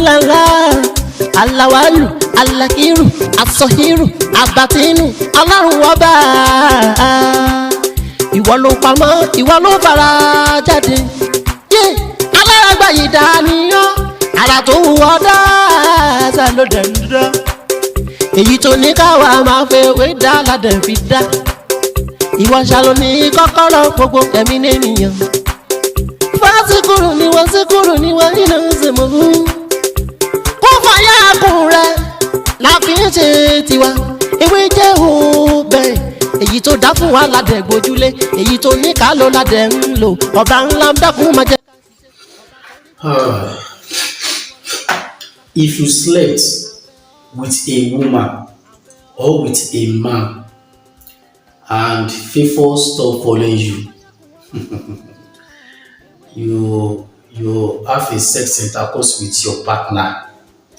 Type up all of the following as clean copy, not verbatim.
illallah, alawalu, alakiru, asohiru, abatinu, Ọlọ́run ọba. Ìwọ ló pamọ́, ìwọ ló fara jáde. Alárágbá yìí dániyàn, ara tó wù ọ́ dáadáa ló dẹ̀ ń dá. Èyí tó ní káwa máa fẹ́ wé dá ládẹ̀ fi dá. Ìwọ ṣàlò ní kọ́kọ́rọ́ gbogbo ẹ̀mí nìyẹn. Fásikúrú ni wọ́n síkúrú ni wọ́n nínú ìsìnkú. Kó fàyà kùn rẹ̀ láfi ń ṣe tiwa. Ewé jẹ́ òbẹ̀. Èyí tó dá fún wa ládẹ̀ gbójúlé. Èyí tó ní ká ló ládẹ̀ ń lò. Ọba ńlá ń dákun máa jẹ. If you slept with a woman or with a man and favor stop following you, you have a sex intercourse with your partner.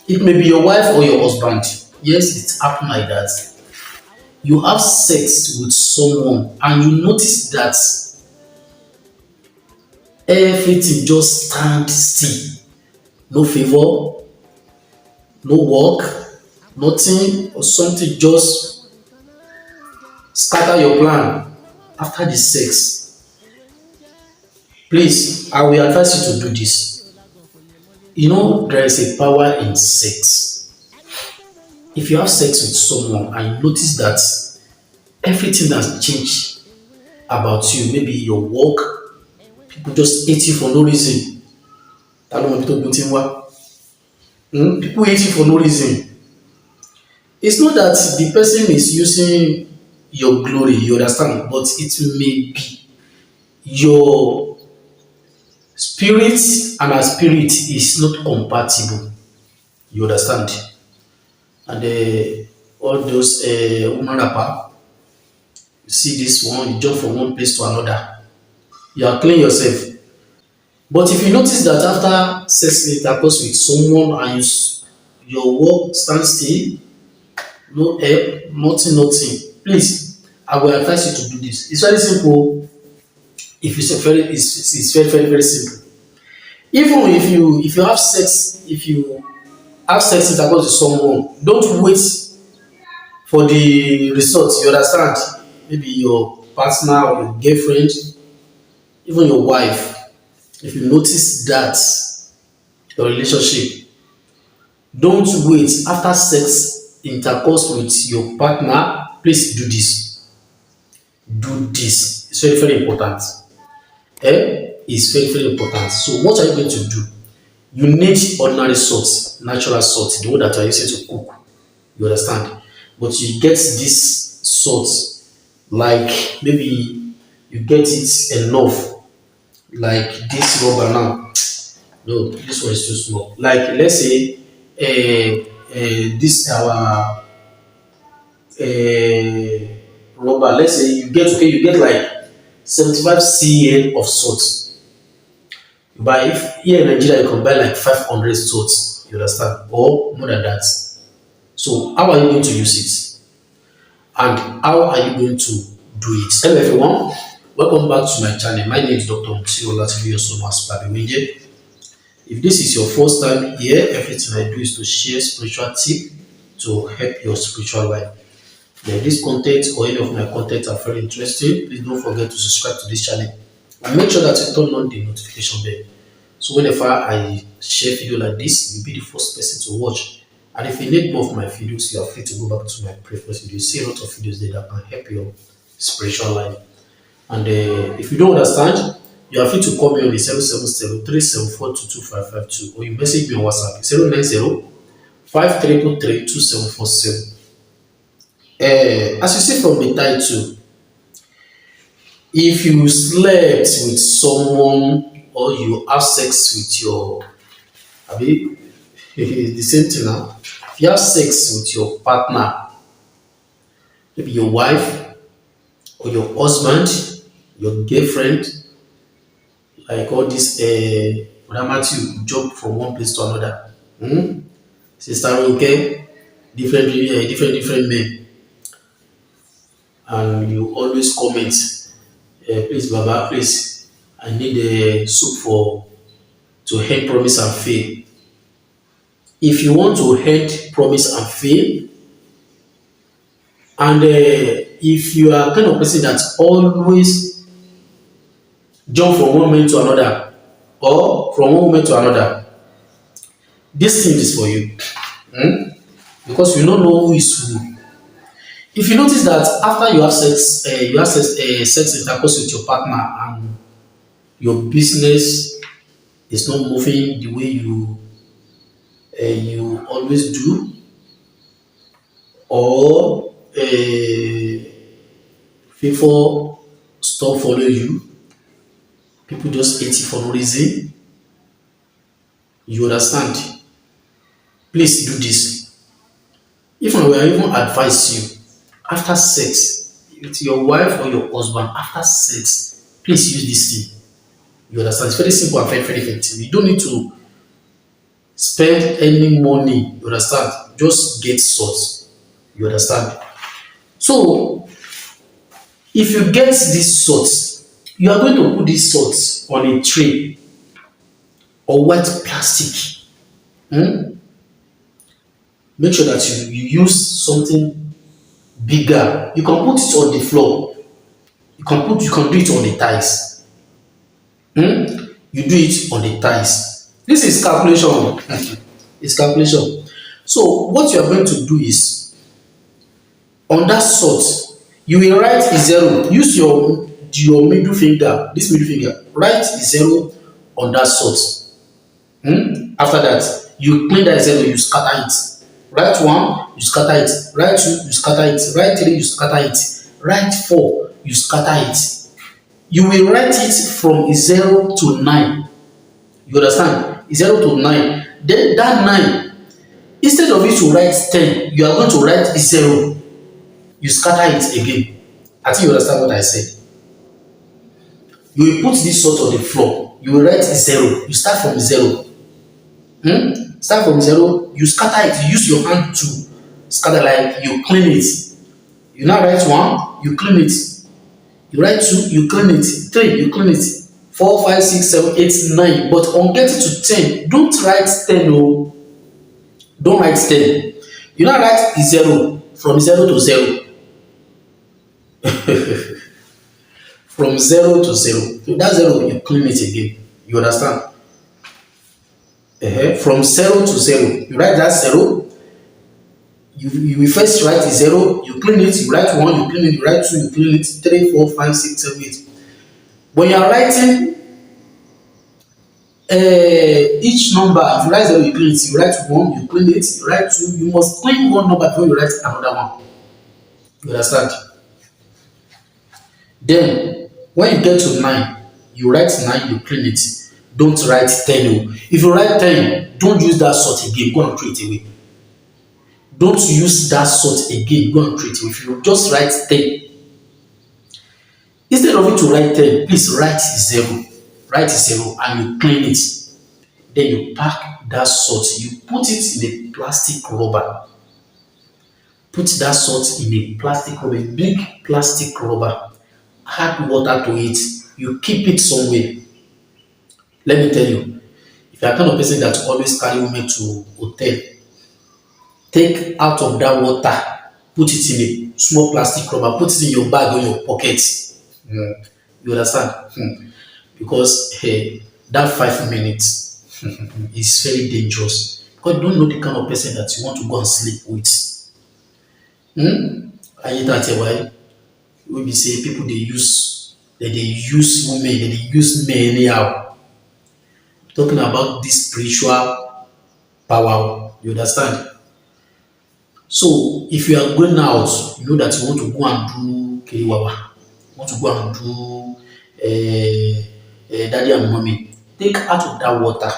It may be your wife or your husband. Yes, it happened like that. You have sex with someone and you notice that everything just stand still. No favor, no work, nothing, or something just scatter your plan after the sex. Please, I will advise you to do this. You know, there is a power in sex. If you have sex with someone and you notice that everything has changed about you, maybe your work, people just hate you for no reason. People hate you for no reason. It's not that the person is using your glory, you understand, but it may be your spirit and our spirit is not compatible. You understand? And all those woman rapper, you see this one, you jump from one place to another. You are clean yourself. But if you notice that after sex intercourse with someone and your work stands still, no help, nothing, please, I will advise you to do this. It's very simple. It's very simple. Even if you have sex, intercourse with someone, don't wait for the result. You understand? Maybe your partner or your girlfriend, even your wife. If you notice that your relationship, don't wait after sex intercourse with your partner. Please do this. Do this. It's very, very important. It's very, very important. So what are you going to do? You need ordinary salt, natural salt, the one that I use to cook. You understand? But you get this salt, like maybe you get it enough. Like this rubber now. No, this one is too small. Like let's say this our rubber. Let's say you get like 75 cl of salt. You buy, if here in Nigeria you can buy like 500 salt. You understand? Or more than that. So how are you going to use it? And how are you going to do it? Hello everyone. Welcome back to my channel. My name is Dr. Mtiola TV. If this is your first time here, everything I do is to share spiritual tips to help your spiritual life. If this content or any of my content are very interesting, please don't forget to subscribe to this channel and make sure that you turn on the notification bell. So whenever I share video like this, you'll be the first person to watch. And if you need more of my videos, you are free to go back to my previous videos. You see a lot of videos there that can help your spiritual life. And if you don't understand, you are free to call me on the 770-374-22552 or you message me on WhatsApp 090-5333-2747. As you see from the title, if you slept with someone or you have sex with your, the same thing now. If you have sex with your partner, maybe your wife or your husband, your girlfriend, like all this Matthew jump from one place to another. Sister okay, different men, and you always comment, please Baba, please, I need a soup to help promise and fail. If you want to end promise and fail, and if you are kind of person that always jump from one moment to another or from one moment to another, this thing is for you. Hmm? Because you don't know who is who. If you notice that after you have sex intercourse with your partner and your business is not moving the way you always do, or people stop follow you, people just hate you for no reason, you understand. Please do this. If I were even advise you, after sex with your wife or your husband, after sex, please use this thing. You understand? It's very simple and very effective. You don't need to spend any money. You understand? Just get salt. You understand? So if you get this salt, you are going to put this salt on a tray or white plastic. Hmm? Make sure that you use something bigger. You can put it on the floor. You can do it on the tiles. Hmm? You do it on the tiles. This is calculation. It's calculation. So what you are going to do is on that salt, you will write a zero. Use your middle finger, this middle finger, write a zero on that salt. After that, you clean that zero, you scatter it. Write one, you scatter it. Write two, you scatter it. Write three, you scatter it. Write four, you scatter it. You will write it from 0 to 9. You understand? 0 to 9. Then that 9, instead of you to write 10, you are going to write 0. You scatter it again. I think you understand what I said. You will put this salt on the floor. You will write 0. You start from 0. Start from 0. You scatter it. You use your hand to scatter, like you clean it. You now write 1. You clean it. You write 2. You clean it. 3. You clean it. 4, 5, 6, 7, 8, 9. But on getting to 10, don't write 10. Oh. Don't write 10. You now write 0 from 0 to 0. From 0 to 0. So that 0, you clean it again. You understand? From 0 to 0. You write that 0. You will first write 0. You clean it. You write 1. You clean it. You write 2. You clean it. 3, 4, 5, 6, 7, 8. When you are writing each number, if you write 0, you clean it. You write 1. You clean it. You write 2. You must clean one number before you write another one. You understand? Then when you get to 9, you write 9, you clean it. Don't write 10. If you write 10, don't use that salt again. Go and throw it away. Don't use that salt again. Go and throw it away. If you just write 10, instead of you to write 10, please write 0. Write 0 and you clean it. Then you pack that salt. You put it in a plastic rubber. Put that salt in a plastic rubber, a big plastic rubber. Add water to it. You keep it somewhere. Let me tell you, if you are kind of person that always carry women to hotel, take out of that water, put it in a small plastic rubber, put it in your bag or your pocket. You understand? Because that 5 minutes is very dangerous. Because you don't know the kind of person that you want to go and sleep with. And you that's why we be say people they use women, they use men anyhow. Talking about this spiritual power, you understand? So if you are going out, you know that you want to go and do kiriwawa, you want to go and do daddy and mommy, take out of that water.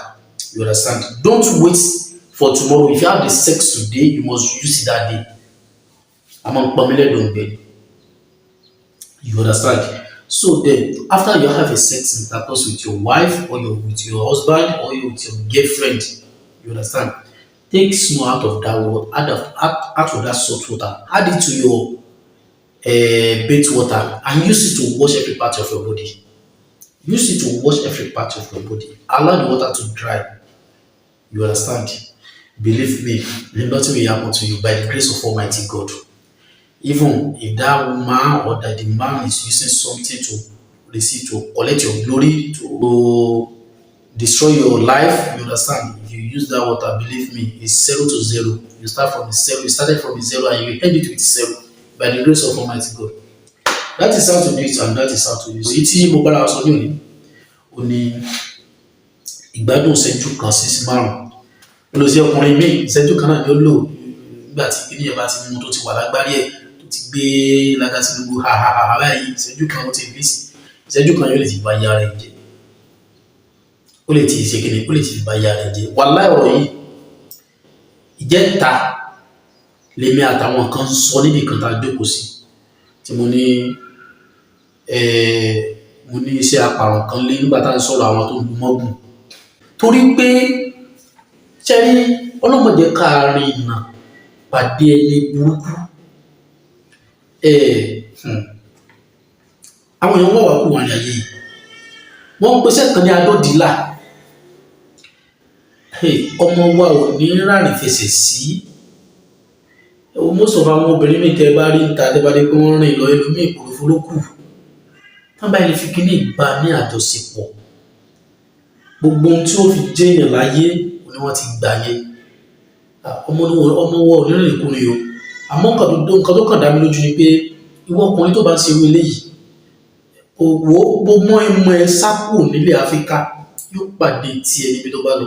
You understand? Don't wait for tomorrow. If you have the sex today, you must use it that day. Among Pamela don't bed. You understand? So then, after you have a sex intercourse with your wife or with your husband or with your girlfriend, you understand? Take small out of that water, out of that salt water, add it to your bath water, and use it to wash every part of your body. Use it to wash every part of your body. Allow the water to dry. You understand? believe me, nothing will happen to you by the grace of Almighty God. Even if that woman or that the man is using something to receive, to collect your glory, to destroy your life, you understand? If you use that water, believe me, it's 0 to 0. You start from the 0, you started from the 0 and you end it with 0 by the grace of Almighty God. That is how to do it, and that is how to use it. Tí mo bára sọ ní òní, ó ní ìgbádùn ìṣẹ́jú kan sí 5. Ó lọ sí ọkùnrin míì, ìṣẹ́jú kan náà ni ó lò nígbà tí kíní ẹ̀ bá ti mú tó ti wà lágbárí ẹ̀ tó ti gbé lága sí gbogbo ha báyìí, ìṣẹ́jú kan ó ti rí sí, ìṣẹ́jú kan yóò lè ti bá yá rẹ̀ jẹ́. Ó lè ti ṣe kíni, ó lè ti bá yá rẹ̀ jẹ́. Wàláhì ọ̀rọ̀ yìí, ìjẹta lèmi àtàwọn kan sọ níbi kan tá a jókòó sí, tí mo ní iṣẹ́ apàrọ̀ kan lé nígbà tá a ń sọ̀rọ̀ àwọn tó ń lu mọ́gùn. Torí pé ṣẹ́rí ọlọ́mọdé káàárín ìnà pàdé ẹni burúkú. Àwọn èèyàn wọ́n wà kú wọn àyè yìí. Wọ́n ń pèsè kan ní adódìlà. Ọmọ wa ò ní rárín fẹsẹ̀ sí. Most of àwọn obìnrin mi tẹ́ bá rí níta tẹ́ bá rí pé wọ́n rìn lọ ẹlòmíì ìpòròfó ló kù. Tán bá ilé fi kíní ìgbà ní àjọṣepọ̀. Gbogbo ohun tí ó fi jẹ́ èèyàn láyé ni wọ́n ti gbà yẹn. Ọmọ wa ò ní rìn kúrin o. Àmọ́ nǹkan tó kàn dá mi lójú ni pé ìwọ ọkùnrin tó bá ń ṣe irú eléyìí, òwò gbogbo ẹmọ ẹ sápò nílẹ̀ Áfíríkà yóò pàdé tiẹ̀ níbi tó bá lọ.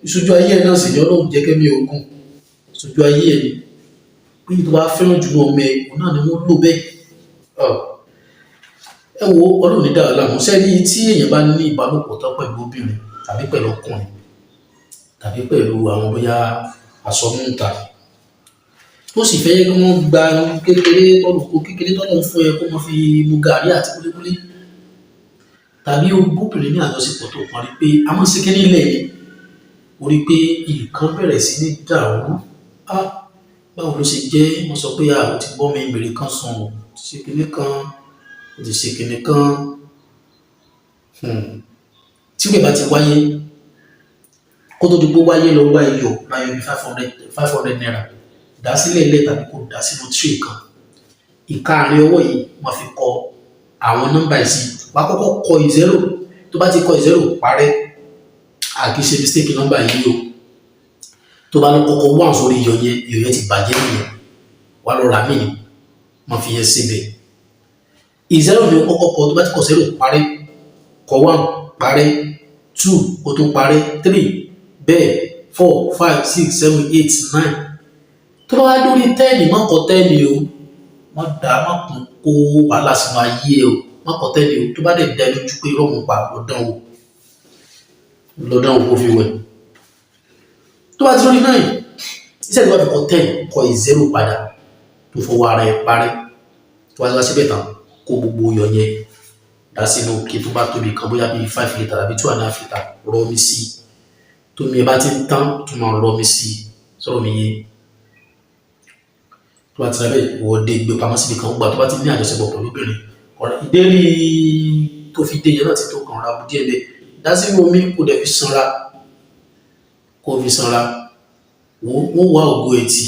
Ìṣojú ayé ẹ náà sì ni Ọlọ́run jẹ́ kẹ́mi ogun. Ìṣojú ayé ẹ ni pé tó bá fẹ́ràn jù ọmọ ẹ náà ni wọ́n lò bẹ́ẹ̀. Ẹ wo Ọlọ́run ní dára láàmú sẹ́ni tí èèyàn bá ní ìbálòpọ̀ tán pẹ̀lú obìnrin tàbí pẹ̀lú ọkùnrin tàbí pẹ̀lú àwọn bóyá aṣọ́múta tó sì fẹ́ kí wọ́n gba kékeré tọ́lọ̀ fún ẹ kó wọ́n fi mu gàrí àti kúlíkúlí tàbí obìnrin ní àjọṣepọ̀ tó kàn rí pé a máa ń ṣe kíní ilẹ̀ ni ó rí pé nǹkan bẹ̀rẹ̀ sí ní dàrú. Báwo ló ṣe jẹ́? Wọ́n sọ pé ó ti bọ́ mi ìbèrè kan sùn, ó ti ṣe kíní kan, ó ti ṣe kíní kan. Tí ìwé bá ti wáyé, kó tó di pé wáyé lọ wá iyọ̀ láyọ̀ bí 500 naira dá sílẹ̀ ilé tàbí kò dá sínú tray kan. Ìka àárín ọwọ́ yìí wọ́n fi kọ àwọn nọ́mbà yìí sí. Wá kọ́kọ́ kọ 0, tó bá ti kọ 0 parẹ́, kì í ṣe mistake nọ́mbà yìí o. Tó bá lọ kọ́kọ́ 1 sórí iyọ̀ yẹn ti bàjẹ́ nìyẹn. Wá lọ rà mí ni wọ́n fi yẹn síbẹ̀. 0 ni ó kọ́kọ́ kọ, tó bá ti kọ 0 parẹ́, kọ 1 parẹ́, 2 ó tún parẹ́, 3 bẹ́ẹ̀ 4 5 6 7 8 9. Tó bá wá lórí 10 má kọ 10 o, wọ́n dá má kún kó wàhálà sínú ayé o, má kọ 10 o. Tó bá dẹ̀ dá lójú pé rọ́ọ̀mù pa lọ́dán o kó fi wẹ̀. Tó bá ti lórí 9 iṣẹ́ tó bá fi kọ 10 kọ 0 padà tó fọwọ́ ara ẹ̀ parí. Tó bá ti wá síbẹ̀ tán kó gbogbo iyọ̀ yẹn dá sínú òkè tó bá tóbi kan bóyá bíi 5 litre tàbí 2.5 litre rọ omi sí i. Tómi ẹ bá ti ń tán tó máa rọ omi sí i sọ̀rọ̀ mi yé. Tó bá ti rẹ̀ bẹ́ẹ̀ wọ́n dé gbé pamọ́ síbi kan gbà tó bá ti ní àjọṣepọ̀ pẹ̀lú obìnrin. Ìdérí tó fi dé yẹn náà ti tó kàn ra bu díẹ̀ bẹ́ẹ̀. Dá sínú omi kó dẹ̀ fi sanra. Wọ́n wá ògo ẹtì.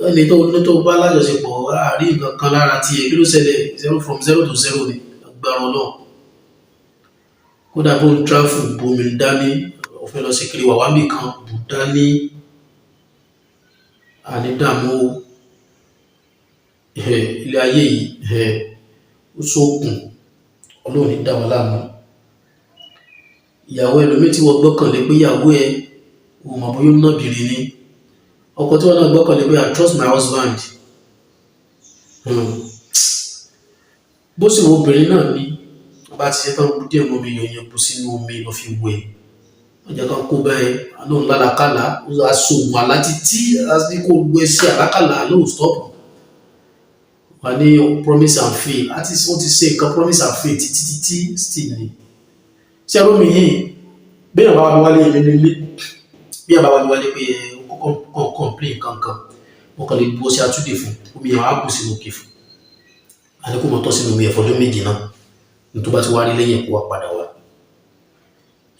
Ẹni tó bá lájọṣepọ̀ rí nǹkan kan lára tiẹ̀ kí ló ṣẹlẹ̀ from 0 to 0 ni agbára Ọlọ́run. Kódà bó ń tráfù bomi dání ó fẹ́ lọ sí kiri wà wábì kan bù dání ànídàmú ilé ayé yìí ó sókun Ọlọ́run ní dá wa láàmú. Ìyàwó ẹlòmíì tí wọ́n gbọ́kànlé pé ìyàwó ẹ òun mọ̀ bóyá náà bìrì ni. Ọkọ tí wọ́n náà gbọ́kànlé pé I trust my husband. Bó sì wo obìnrin náà ní bá ti ṣe tán kú díẹ̀ mọ́ mi yọ̀yàn kú sínú omi lọ fi wẹ̀. Ọjà kan kó bẹ́ẹ̀ alóhùn lálàkàlà aṣòwò alátítí àti kò gbé sí àlákàlà alóhùn stop. Wà ní promise and fail àti wọ́n ti ṣe nǹkan promise and fail títí still ni. Ṣé ẹrú mi yìí bí àbá wa wálé ilé bí àbá wa wálé pé kọ́kọ́ complain kankan wọ́n kàn lè bu ọṣẹ àtúndè fún omi àwọn àbù sínú òkè fún. Àlékún mọ́tọ́ sínú omi ẹ̀fọ́dún méjì náà. Tó bá ti wá rí lẹ́yìn kó wá padà wá.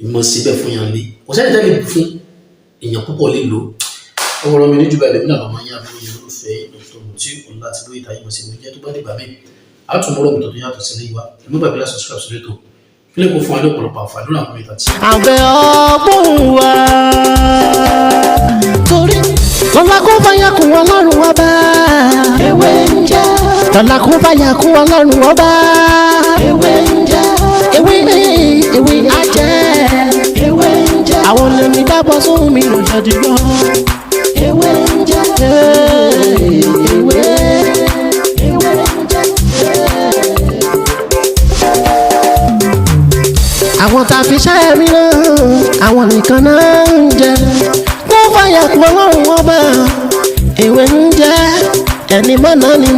ìmọ̀ síbẹ̀ fún yàn lé kò sẹ́ni tẹ́lẹ̀ fún èèyàn púpọ̀ lè lò ọmọ mi ní jù báyìí lẹ́mìnà lọ́mọ yá mi ló fẹ́ ìtọ́nù tí òun láti lóye ìtàyè mọ̀ sí mi jẹ́ tó bá dìgbà mí àtúmọ̀rọ̀ mi tó yàtọ̀ sí ilé wa ìmú bàbí láti subscribe sí ètò kílẹ̀ kó fún wa ní ọ̀pọ̀lọpọ̀ àǹfààní lórí àwọn ìta tí. àbẹ̀ ọgbọ́n wa torí lọ́la kó bá yà kún ọlọ́run ọba ewé ń jẹ́ lọ́la kó bá yà kún ọlọ́run ọba ewé ń jẹ́ ewé ajẹ́ ewé ń jẹ́ àwọn lèmi dábọ̀ sóhun mi lò jọ̀dìgbọ́ ewé ń jẹ́ ewé ń jẹ́. àwọn tá a fi ṣẹ́ mi náà àwọn nìkan náà ń jẹ kó fàyà kú ọlọ́run ọba ewé ń jẹ ẹni mọ́nà ni.